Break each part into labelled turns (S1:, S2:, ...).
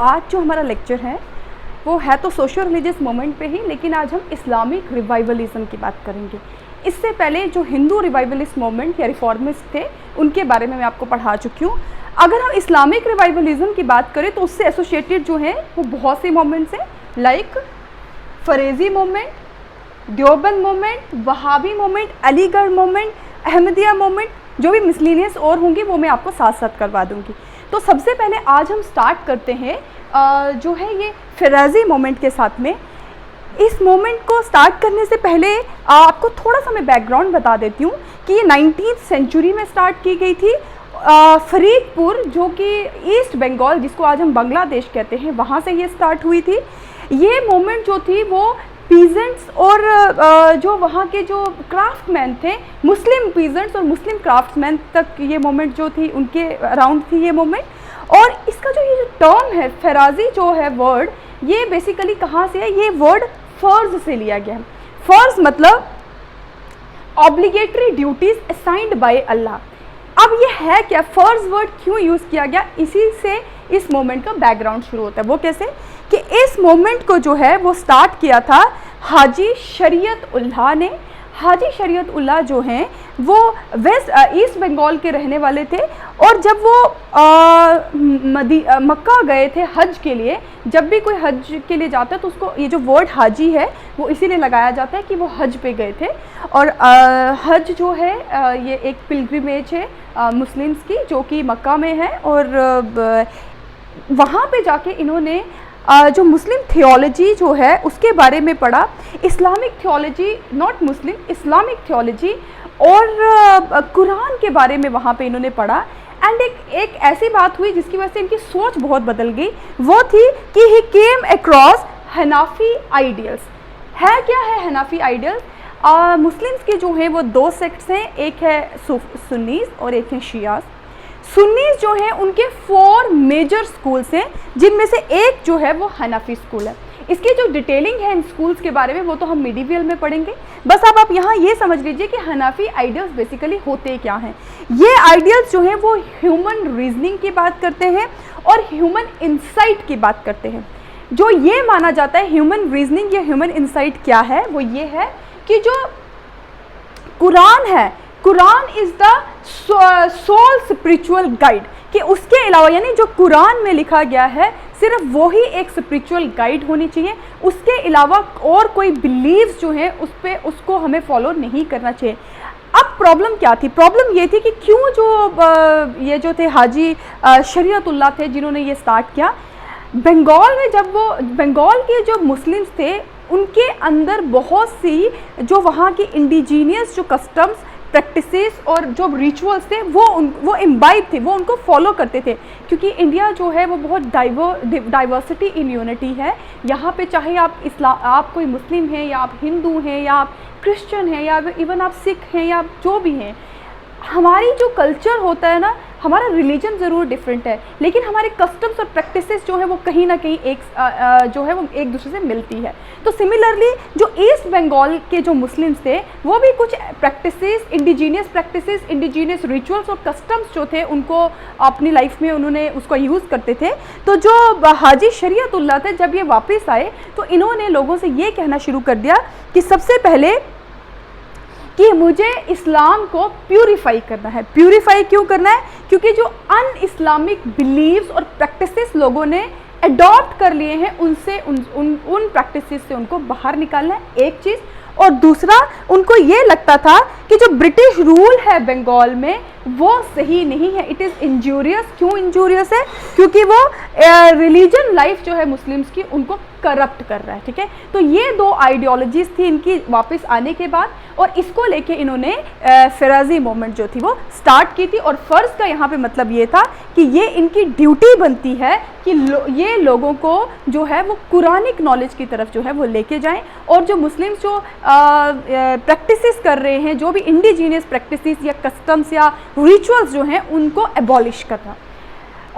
S1: आज जो हमारा लेक्चर है वो है तो सोशो रिलीजियस मोमेंट पे ही, लेकिन आज हम इस्लामिक रिवाइवलिज्म की बात करेंगे। इससे पहले जो हिंदू रिवाइवलिस्ट मोमेंट या रिफॉर्मिस्ट थे उनके बारे में मैं आपको पढ़ा चुकी हूँ। अगर हम इस्लामिक रिवाइवलिज्म की बात करें तो उससे एसोसिएटेड जो है वो बहुत से मोमेंट्स हैं, like Faraizi moment, Deoband moment, Wahabi moment, Aligarh moment, Ahmadiyya moment, जो भी मिसलिनियस और होंगी वो मैं आपको साथ साथ करवा दूंगी। तो सबसे पहले आज हम स्टार्ट करते हैं जो है ये फरेजी मोमेंट के साथ में। इस मोमेंट को स्टार्ट करने से पहले आपको थोड़ा सा मैं बैकग्राउंड बता देती हूँ कि ये 19th सेंचुरी में स्टार्ट की गई थी। फरीदपुर जो कि ईस्ट बंगाल, जिसको आज हम बांग्लादेश कहते हैं, वहाँ से ये स्टार्ट हुई थी। ये मोमेंट जो थी वो पीजेंट्स और जो वहाँ के जो क्राफ्टमैन थे, मुस्लिम पीजेंट्स और मुस्लिम क्राफ्टमैन तक ये मोमेंट जो थी उनके अराउंड थी ये मोमेंट। और इसका जो ये जो टर्म है फराजी जो है वर्ड, ये बेसिकली कहाँ से है? ये वर्ड फ़र्ज से लिया गया है। फ़र्ज मतलब ऑब्लिगेटरी ड्यूटीज़ असाइंड बाय अल्लाह। अब ये है क्या? फ़र्ज वर्ड क्यों यूज़ किया गया? इसी से इस मोमेंट का बैकग्राउंड शुरू होता है। वो कैसे कि इस मोमेंट को जो है वो स्टार्ट किया था हाजी शरीयत उल्लाह ने। हाजी शरीयत उल्लाह जो हैं वो ईस्ट बंगाल के रहने वाले थे, और जब वो मक्का गए थे हज के लिए, जब भी कोई हज के लिए जाता है तो उसको ये जो वर्ड हाजी है वो इसीलिए लगाया जाता है कि वो हज पे गए थे। और हज जो है ये एक पिलग्रिमेज है मुस्लिम्स की, जो कि मक्का में है। और वहाँ पे जाके इन्होंने जो मुस्लिम थियोलॉजी जो है उसके बारे में पढ़ा। Islamic theology, not Muslim, Islamic theology और कुरान के बारे में वहाँ पे इन्होंने पढ़ा। एंड एक ऐसी बात हुई जिसकी वजह से इनकी सोच बहुत बदल गई। वो थी कि ही केम अक्रॉस हनाफी आइडियल्स। है क्या है हनाफी आइडियल्स? मुस्लिम्स के जो हैं वो दो सेक्ट्स हैं, एक है सुन्नीस और एक है शियास। सुन्नीस जो हैं उनके 4 मेजर स्कूल्स हैं, जिनमें से एक जो है वो हनाफी स्कूल है। इसकी जो डिटेलिंग है इन स्कूल्स के बारे में वो तो हम मिडिवियल में पढ़ेंगे। बस अब आप यहाँ ये समझ लीजिए कि हनाफी आइडियल्स बेसिकली होते क्या हैं। ये आइडियल्स जो हैं वो ह्यूमन रीजनिंग की बात करते हैं और ह्यूमन इंसाइट की बात करते हैं। जो ये माना जाता है ह्यूमन रीजनिंग या ह्यूमन इंसाइट क्या है, वो ये है कि जो कुरान है, Quran is the soul spiritual guide, कि उसके अलावा यानी जो कुरान में लिखा गया है सिर्फ वो ही एक स्पिरिचुअल गाइड होनी चाहिए। उसके अलावा और कोई बिलीव्स जो हैं उस पर उसको हमें फॉलो नहीं करना चाहिए। अब प्रॉब्लम क्या थी? प्रॉब्लम ये थी कि क्यों जो ये जो थे हाजी शरीयतुल्लाह थे जिन्होंने ये स्टार्ट किया बंगाल में, जब वो बंगाल के जो मुस्लिम्स थे उनके अंदर बहुत सी जो वहाँ की इंडिजीनियस जो कस्टम्स, प्रैक्टिसेस और जो रिचुअल्स थे वो इम्बाइब थे, वो उनको फॉलो करते थे। क्योंकि इंडिया जो है वो बहुत डाइवर्सिटी इन यूनिटी है। यहाँ पे चाहे आप कोई मुस्लिम हैं या आप हिंदू हैं या आप क्रिश्चियन हैं या इवन आप सिख हैं या आप जो भी हैं, हमारी जो कल्चर होता है ना, हमारा रिलीजन ज़रूर डिफरेंट है, लेकिन हमारे कस्टम्स और प्रैक्टिसेस जो है वो कहीं ना कहीं जो है वो एक दूसरे से मिलती है। तो सिमिलरली जो ईस्ट बंगाल के जो मुस्लिम्स थे वो भी कुछ प्रैक्टिसेस, इंडिजीनियस रिचुअल्स और कस्टम्स जो थे उनको अपनी लाइफ में उन्होंने उसको यूज़ करते थे। तो जो हाजी शरीयतुल्लाह थे जब ये वापस आए तो इन्होंने लोगों से ये कहना शुरू कर दिया कि सबसे पहले कि मुझे इस्लाम को प्यूरिफाई करना है। प्यूरिफाई क्यों करना है? क्योंकि जो अन इस्लामिक बिलीव्स और प्रैक्टिसेस लोगों ने अडॉप्ट कर लिए हैं उनसे उन प्रैक्टिसेस से उनको बाहर निकालना है, एक चीज़। और दूसरा, उनको ये लगता था कि जो ब्रिटिश रूल है बंगाल में वो सही नहीं है, इट इज़ इंजूरियस। क्यों इंजूरियस है? क्योंकि वो रिलीजन लाइफ जो है मुस्लिम्स की उनको करप्ट कर रहा है। ठीक है, तो ये दो आइडियोलॉजीज़ थी इनकी वापस आने के बाद, और इसको लेके इन्होंने फराजी मोमेंट जो थी वो स्टार्ट की थी। और फ़र्ज़ का यहाँ पे मतलब ये था कि ये इनकी ड्यूटी बनती है कि ये लोगों को जो है वो कुरानिक नॉलेज की तरफ जो है वो लेके जाएं, और जो मुस्लिम्स जो प्रैक्टिसेस कर रहे हैं, जो भी इंडिजीनियस प्रैक्टिसेस या कस्टम्स या रिचुअल्स जो हैं उनको एबॉलिश करना।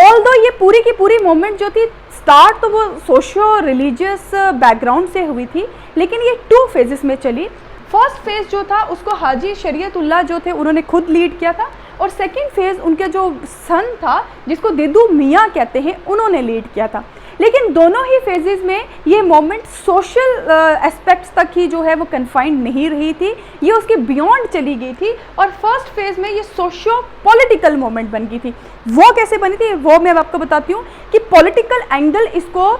S1: ऑल्दो ये पूरी की पूरी मूवमेंट जो थी स्टार्ट तो वो सोशो रिलीजियस बैकग्राउंड से हुई थी, लेकिन ये 2 फेजेस में चली। फर्स्ट फेज़ जो था उसको हाजी शरीयतुल्लाह जो थे उन्होंने खुद लीड किया था, और सेकंड फेज़ उनके जो सन था जिसको देदू मियाँ कहते हैं उन्होंने लीड किया था। लेकिन दोनों ही फेजेस में ये मोमेंट सोशल एस्पेक्ट्स तक ही जो है वो कन्फाइंड नहीं रही थी, ये उसके बियॉन्ड चली गई थी और फर्स्ट फेज में ये सोशो पॉलिटिकल मोमेंट बन गई थी। वो कैसे बनी थी वो मैं अब आपको बताती हूँ कि पॉलिटिकल एंगल इसको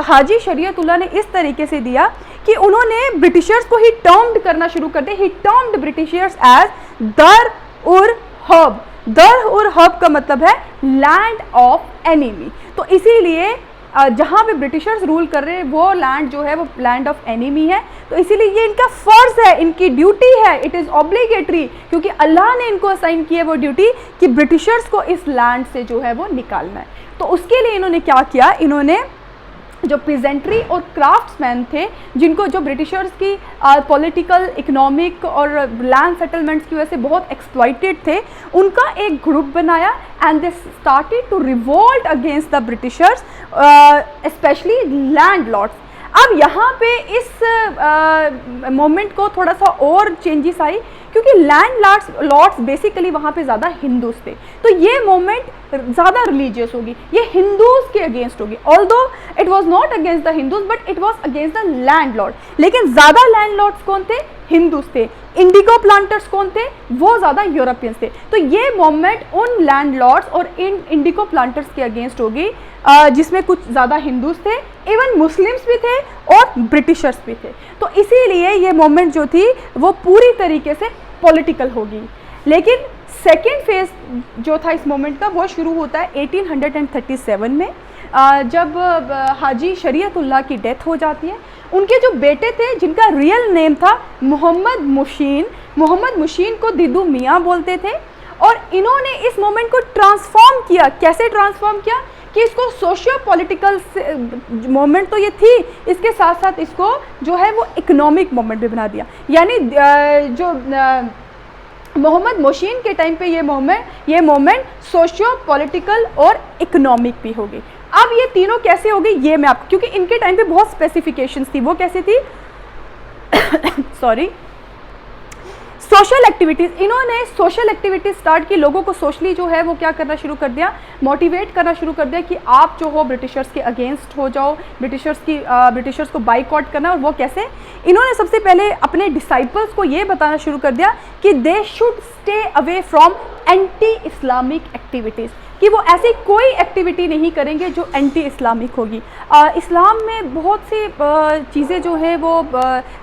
S1: हाजी शरीयतुल्लाह ने इस तरीके से दिया कि उन्होंने ब्रिटिशर्स को ही टर्म्ड करना शुरू कर दिया। ही टर्म्ड ब्रिटिशर्स एज दर उर हब। दर उर हब का मतलब है लैंड ऑफ एनिमी। तो इसीलिए जहाँ पे ब्रिटिशर्स रूल कर रहे हैं वो लैंड जो है वो लैंड ऑफ एनिमी है। तो इसीलिए ये इनका फ़र्ज़ है, इनकी ड्यूटी है, इट इज़ ऑब्लिगेटरी, क्योंकि अल्लाह ने इनको असाइन किया वो ड्यूटी कि ब्रिटिशर्स को इस लैंड से जो है वो निकालना है। तो उसके लिए इन्होंने क्या किया, इन्होंने जो पीजेंट्री और क्राफ्ट्समैन थे, जिनको जो ब्रिटिशर्स की पॉलिटिकल, इकोनॉमिक और लैंड सेटलमेंट्स की वजह से बहुत एक्सप्लॉइटेड थे, उनका एक ग्रुप बनाया and they started to revolt against the Britishers, specially landlords. अब यहाँ पे इस मोमेंट को थोड़ा सा और चेंजेस आई, क्योंकि लैंडलॉर्ड्स बेसिकली वहाँ पे ज़्यादा हिंदूज थे, तो ये मोमेंट ज़्यादा रिलीजियस होगी, ये हिंदूज के अगेंस्ट होगी। Although it was not against the Hindus but it was against the landlord. लेकिन ज़्यादा लैंडलॉर्ड्स कौन थे? हिंदूज थे। इंडिगो प्लांटर्स कौन थे? वो ज़्यादा यूरोपियंस थे। तो ये मोमेंट उन लैंडलॉर्ड्स और इन इंडिगो प्लांटर्स के अगेंस्ट होगी, जिसमें कुछ ज़्यादा हिंदूज थे, इवन मुस्लिम्स भी थे और ब्रिटिशर्स भी थे। तो इसीलिए ये मोमेंट जो थी वो पूरी तरीके से पॉलिटिकल होगी। लेकिन सेकेंड फेज जो था इस मोमेंट का वो शुरू होता है 1837 में, जब हाजी शरीयतुल्लाह की डेथ हो जाती है। उनके जो बेटे थे जिनका रियल नेम था मोहम्मद मुशीन को दिदू मियाँ बोलते थे, और इन्होंने इस मोमेंट को ट्रांसफॉर्म किया। कैसे ट्रांसफॉर्म किया कि इसको सोशियो पॉलिटिकल मोमेंट तो ये थी, इसके साथ साथ इसको जो है वो इकोनॉमिक मोमेंट भी बना दिया। यानी जो मोहम्मद मुशीन के टाइम पे ये मोमेंट सोशियो पॉलिटिकल और इकोनॉमिक भी होगी। अब ये तीनों कैसे होगी ये मैं आपको, क्योंकि इनके टाइम पे बहुत स्पेसिफिकेशंस थी। वो कैसे थी सॉरी, सोशल एक्टिविटीज़। इन्होंने सोशल एक्टिविटीज़ स्टार्ट की, लोगों को सोशली जो है वो क्या करना शुरू कर दिया, मोटिवेट करना शुरू कर दिया कि आप जो हो ब्रिटिशर्स के अगेंस्ट हो जाओ, ब्रिटिशर्स को बाइकआउट करना। और वो कैसे, इन्होंने सबसे पहले अपने डिसाइपल्स को ये बताना शुरू कर दिया कि they should stay away from anti Islamic activities, कि वो ऐसी कोई एक्टिविटी नहीं करेंगे जो एंटी इस्लामिक होगी। इस्लाम में बहुत सी चीज़ें जो है वो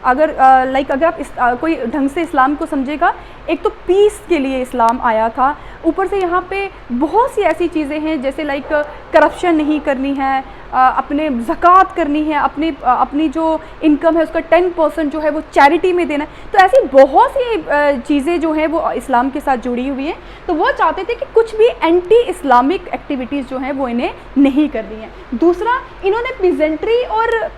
S1: अगर आप कोई ढंग से इस्लाम को समझेगा, एक तो पीस के लिए इस्लाम आया था, ऊपर से यहाँ पे बहुत सी ऐसी चीज़ें हैं जैसे लाइक करप्शन नहीं करनी है, अपने ज़कात करनी है, अपनी जो इनकम है उसका 10% जो है वो चैरिटी में देना है। तो ऐसी बहुत सी चीज़ें जो हैं वो इस्लाम के साथ जुड़ी हुई हैं। तो वो चाहते थे कि कुछ भी एंटी इस्लामिक एक्टिविटीज़ जो हैं वो इन्हें नहीं करनी है। दूसरा, इन्होंने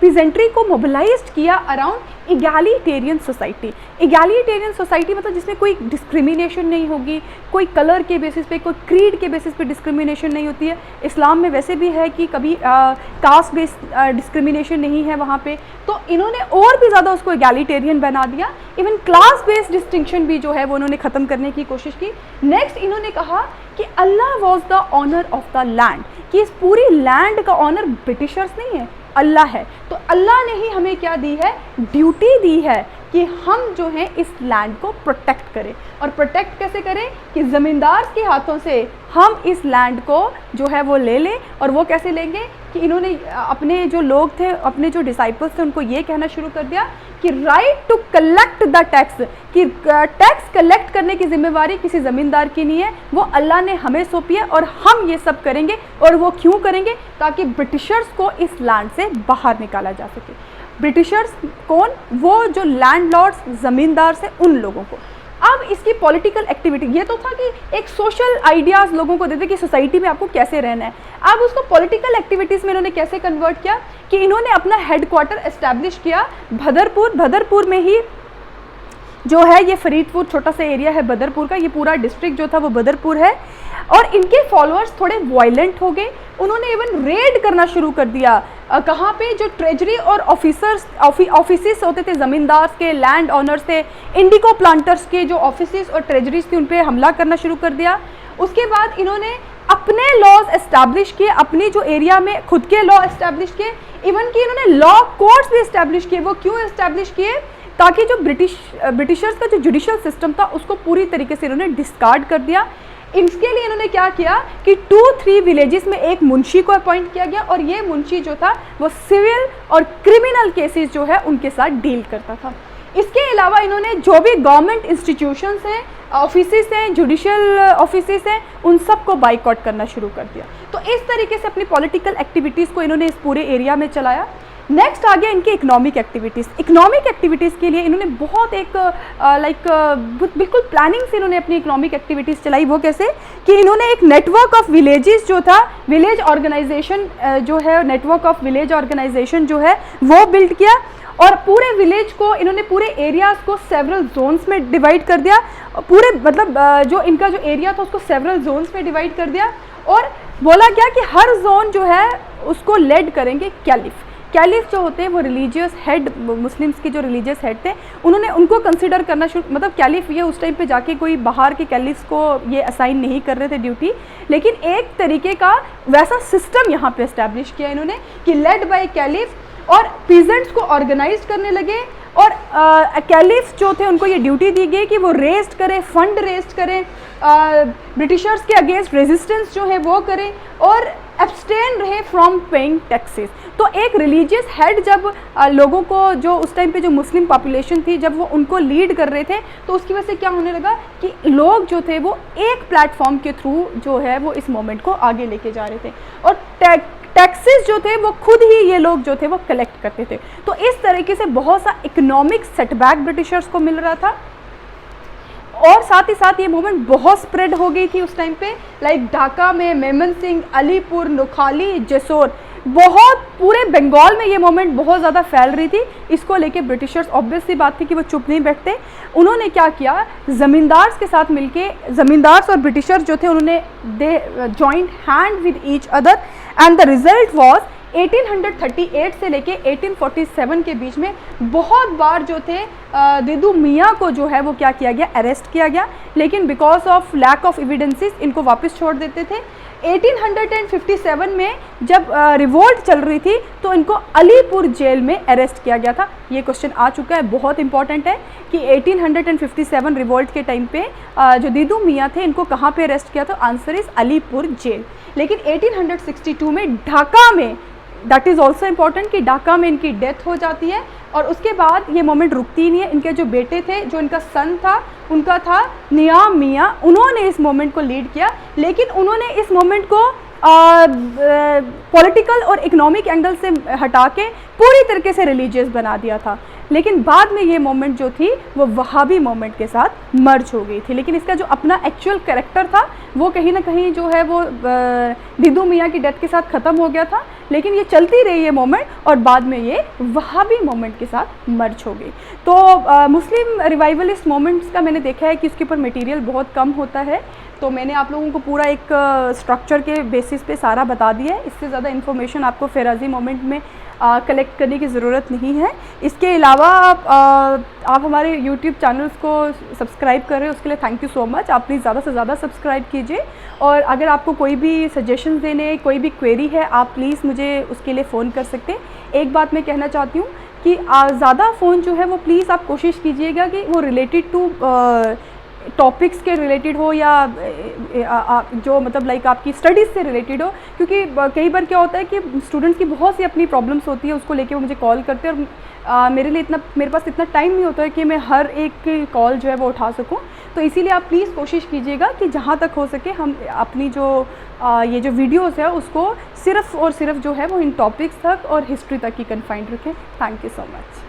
S1: पीजेंट्री को मोबिलाइज्ड किया around egalitarian society. Egalitarian society मतलब जिसमें कोई डिस्क्रिमिनेशन नहीं होगी, कोई कलर के बेसिस पे, कोई क्रीड के बेसिस पे डिस्क्रिमिनेशन नहीं होती है। इस्लाम में वैसे भी है कि कभी कास्ट बेस्ड डिस्क्रिमिनेशन नहीं है वहाँ पे। तो इन्होंने और भी ज़्यादा उसको इगैलिटेरियन बना दिया। इवन क्लास बेस्ड डिस्टिंक्शन भी जो है वो उन्होंने ख़त्म करने की कोशिश की। नेक्स्ट इन्होंने कहा कि Allah was the owner of the land, कि इस पूरी लैंड का ऑनर ब्रिटिशर्स नहीं है, अल्लाह है। तो अल्लाह ने ही हमें क्या दी है, ड्यूटी दी है कि हम जो हैं इस लैंड को प्रोटेक्ट करें। और प्रोटेक्ट कैसे करें कि ज़मींदार के हाथों से हम इस लैंड को जो है वो ले लें। और वो कैसे लेंगे कि इन्होंने अपने जो लोग थे, अपने जो डिसाइपल्स थे, उनको ये कहना शुरू कर दिया कि right to collect the tax, कि टैक्स कलेक्ट करने की जिम्मेवारी किसी ज़मींदार की नहीं है, वो अल्लाह ने हमें सौंपी है और हम ये सब करेंगे। और वो क्यों करेंगे, ताकि ब्रिटिशर्स को इस लैंड से बाहर निकाला जा सके। ब्रिटिशर्स कौन, वो जो लैंडलॉर्ड्स, ज़मींदार से उन लोगों को। अब इसकी पॉलिटिकल एक्टिविटी, ये तो था कि एक सोशल आइडियाज़ लोगों को देते कि सोसाइटी में आपको कैसे रहना है। अब उसको पॉलिटिकल एक्टिविटीज़ में इन्होंने कैसे कन्वर्ट किया कि इन्होंने अपना हेडक्वार्टर एस्टैब्लिश किया भदरपुर में ही जो है, ये फरीदपुर छोटा सा एरिया है बदरपुर का, ये पूरा डिस्ट्रिक्ट जो था वो बदरपुर है। और इनके फॉलोअर्स थोड़े वायलेंट हो गए, उन्होंने इवन रेड करना शुरू कर दिया। कहाँ पे, जो ट्रेजरी और ऑफिसेस होते थे ज़मींदार के, लैंड ऑनर्स थे, इंडिगो प्लांटर्स के जो ऑफिसेस और ट्रेजरीज थी, उन पर हमला करना शुरू कर दिया। उसके बाद इन्होंने अपने लॉज एस्टैब्लिश किए, अपनी जो एरिया में खुद के लॉ एस्टैब्लिश किए, इवन कि इन्होंने लॉ कोर्ट्स भी एस्टैब्लिश किए। वो क्यों एस्टैब्लिश किए? ताकि जो ब्रिटिशर्स का जो जुडिशियल सिस्टम था उसको पूरी तरीके से इन्होंने डिस्कार्ड कर दिया। इसके लिए इन्होंने क्या किया कि 2-3 विलेजेस में एक मुंशी को अपॉइंट किया गया, और ये मुंशी जो था वो सिविल और क्रिमिनल केसेस जो है उनके साथ डील करता था। इसके अलावा इन्होंने जो भी गवर्नमेंट इंस्टीट्यूशंस हैं, ऑफिसेस हैं, जुडिशियल ऑफिसेस हैं, उन सब को बाइकआउट करना शुरू कर दिया। तो इस तरीके से अपनी पॉलिटिकल एक्टिविटीज़ को इन्होंने इस पूरे एरिया में चलाया। नेक्स्ट आ गया इनकी इकोनॉमिक एक्टिविटीज़। इकोनॉमिक एक्टिविटीज़ के लिए इन्होंने बहुत एक बिल्कुल प्लानिंग से इन्होंने अपनी इकोनॉमिक एक्टिविटीज़ चलाई। वो कैसे कि इन्होंने एक नेटवर्क ऑफ विलेजेस जो था, विलेज ऑर्गेनाइजेशन जो है, नेटवर्क ऑफ विलेज ऑर्गेनाइजेशन जो है वो बिल्ड किया, और पूरे विलेज को इन्होंने, पूरे एरियाज़ को सेवरल जोन्स में डिवाइड कर दिया। पूरे मतलब जो इनका जो एरिया था उसको सेवरल जोन्स में डिवाइड कर दिया, और बोला क्या कि हर जोन जो है उसको लेड करेंगे कैलिफ। कैलिफ जो होते हैं वो रिलीजियस हेड, मुस्लिम्स के जो रिलीजियस हेड थे उन्होंने उनको कंसिडर करना शुरू, मतलब कैलिफ ये उस टाइम पे जाके कोई बाहर के कैलिफ्स को ये असाइन नहीं कर रहे थे ड्यूटी, लेकिन एक तरीके का वैसा सिस्टम यहाँ पे इस्टेब्लिश किया इन्होंने कि लेड बाय कैलिफ, और पीजेंट्स को ऑर्गेनाइज करने लगे। और कैलिफ्स जो थे उनको ये ड्यूटी दी गई कि वो रेस्ट करें, फंड रेस्ट करें, ब्रिटिशर्स के अगेंस्ट रेजिस्टेंस जो है वो करें, और एब्सटेन रहे फ्रॉम पेइंग टैक्सेस। तो एक रिलीजियस हेड जब लोगों को, जो उस टाइम पे जो मुस्लिम पॉपुलेशन थी, जब वो उनको लीड कर रहे थे, तो उसकी वजह से क्या होने लगा कि लोग जो थे वो एक प्लेटफॉर्म के थ्रू जो है वो इस मोमेंट को आगे लेके जा रहे थे, और टैक्सेस जो थे वो खुद ही ये लोग जो थे वो कलेक्ट करते थे। तो इस तरीके से बहुत सा इकोनॉमिक सेटबैक ब्रिटिशर्स को मिल रहा था, और साथ ही साथ ये मूवमेंट बहुत स्प्रेड हो गई थी उस टाइम पे। लाइक ढाका में, मेमन सिंह, अलीपुर, नोखाली, जेसोर, बहुत पूरे बंगाल में ये मूवमेंट बहुत ज़्यादा फैल रही थी। इसको लेके ब्रिटिशर्स, ऑब्वियस सी बात थी कि वो चुप नहीं बैठते। उन्होंने क्या किया, ज़मींदार्स के साथ मिलके, ज़मींदार्स और ब्रिटिशर्स जो थे उन्होंने they joint hand with each other, and the result was 1838 से लेके 1847 के बीच में बहुत बार जो थे दिदू मियाँ को जो है वो क्या किया गया, अरेस्ट किया गया, लेकिन because of lack of evidences इनको वापस छोड़ देते थे। 1857 में जब रिवोल्ट चल रही थी तो इनको अलीपुर जेल में अरेस्ट किया गया था। ये क्वेश्चन आ चुका है, बहुत इंपॉर्टेंट है कि 1857 रिवोल्ट के टाइम पे जो दिदू मियाँ थे इनको कहाँ पे अरेस्ट किया था? Answer is Alipur jail. लेकिन 1862 में ढाका में, दैट इज़ ऑल्सो इम्पॉर्टेंट कि ढाका में इनकी डेथ हो जाती है, और उसके बाद ये मोमेंट रुकती ही नहीं है। इनके जो बेटे थे, जो इनका सन था, उनका था नियाम मियाँ, उन्होंने इस मोमेंट को लीड किया, लेकिन उन्होंने इस मोमेंट को पॉलिटिकल और इकोनॉमिक एंगल से हटा के पूरी तरीके से रिलीजियस बना दिया था। लेकिन बाद में ये मोमेंट जो थी वो वहाबी मोमेंट के साथ मर्ज हो गई थी, लेकिन इसका जो अपना एक्चुअल कैरेक्टर था वो कहीं ना कहीं जो है वो दिदू मियाँ की डेथ के साथ ख़त्म हो गया था। लेकिन ये चलती रही ये मोमेंट, और बाद में ये वहाबी मोमेंट के साथ मर्ज हो गई। तो मुस्लिम रिवाइवलिस्ट मोमेंट्स का मैंने देखा है कि उसके ऊपर मटेरियल बहुत कम होता है, तो मैंने आप लोगों को पूरा एक स्ट्रक्चर के बेसिस पे सारा बता दिया है। इससे ज़्यादा इन्फॉर्मेशन आपको फेराजी मोमेंट में कलेक्ट करने की ज़रूरत नहीं है। इसके अलावा आप हमारे यूट्यूब चैनल्स को सब्सक्राइब कर रहे हैं, उसके लिए थैंक यू सो मच। आप प्लीज़ ज़्यादा से ज़्यादा सब्सक्राइब कीजिए, और अगर आपको कोई भी सजेशन देने, कोई भी क्वेरी है, आप प्लीज़ मुझे उसके लिए फ़ोन कर सकते हैं। एक बात मैं कहना चाहती हूँ कि ज़्यादा फ़ोन जो है वो प्लीज़ आप कोशिश कीजिएगा कि वो रिलेटेड टू टॉपिक्स के रिलेटेड हो, या जो मतलब लाइक आपकी स्टडीज़ से रिलेटेड हो, क्योंकि कई बार क्या होता है कि स्टूडेंट्स की बहुत सी अपनी प्रॉब्लम्स होती है, उसको लेके वो मुझे कॉल करते हैं, और मेरे पास इतना टाइम नहीं होता है कि मैं हर एक की कॉल जो है वो उठा सकूं। तो इसीलिए आप प्लीज़ कोशिश कीजिएगा कि जहां तक हो सके हम अपनी जो ये जो वीडियोज़ है उसको सिर्फ़ और सिर्फ जो है वो इन टॉपिक्स तक और हिस्ट्री तक ही कन्फाइंड रखें। Thank you so much.